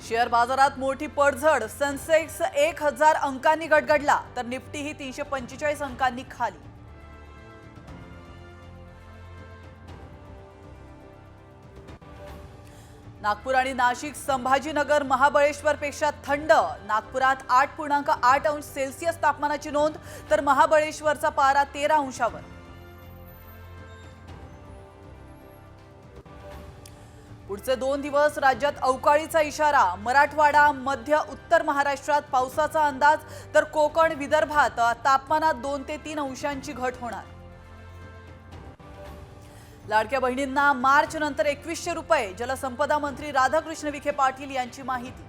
Share बाजारात मोठी पडझड। सेन्सेक्स 1000 अंकांनी गडगडला तर निफ्टी ही 345 अंकांनी खाली। नागपूर आणि नाशिक, संभाजीनगर, महाबळेश्वर पेक्षा थंड। नागपुरात 8.8 अंश सेल्सिअस तापमानाची नोंद तर महाबळेश्वरचा पारा 13 अंशावर। पुढचे 2 दिवस राज्यात अवकाळीचा इशारा। मराठवाडा, मध्य उत्तर महाराष्ट्रात पावसाचा अंदाज तर कोकण, विदर्भात तापमानात 2 ते 3 अंशांची घट होणार। लाडक्या बहिणींना मार्च नंतर 2100 रुपये। जलसंपदा मंत्री राधाकृष्ण विखे पाटील यांची माहिती।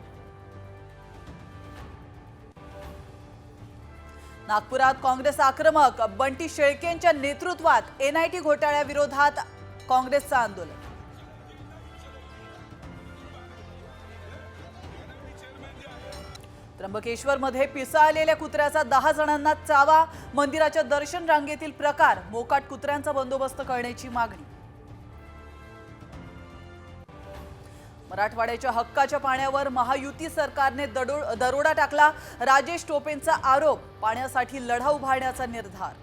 नागपुरात काँग्रेस आक्रमक। बंटी शेळकेंच्या नेतृत्वात एनआयटी घोटाळ्याविरोधात काँग्रेसचं आंदोलन। त्र्यंबकेश्वरमध्ये पिसाळलेल्या कुत्र्याचा 10 जणांना चावा। मंदिराच्या दर्शन रांगेतील प्रकार। मोकाट कुत्र्यांचा बंदोबस्त करण्याची मागणी। मराठवाड्याच्या हक्काच्या पाण्यावर महायुती सरकारने दरोडा टाकला। राजेश टोपेंचा आरोप। पाण्यासाठी लढा उभारण्याचा निर्धार।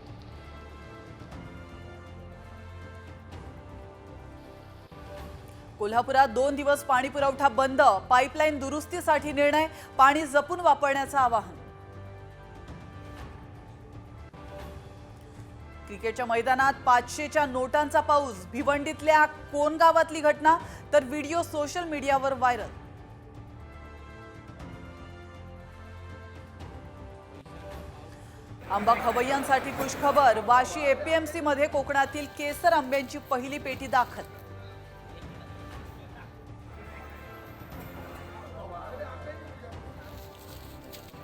कोल्हापुरात 2 दिवस पाणी पुरवठा बंद। पाईपलाईन दुरुस्तीसाठी निर्णय। पाणी जपून वापरण्याचं आवाहन। क्रिकेटच्या मैदानात 500च्या नोटांचा पाऊस। भिवंडीतल्या कोण गावातली घटना तर व्हिडिओ सोशल मीडियावर व्हायरल। आंबा खवय्यांसाठी खुशखबर। वाशी एपीएमसी मध्ये कोकणातील केसर आंब्यांची पहिली पेटी दाखल।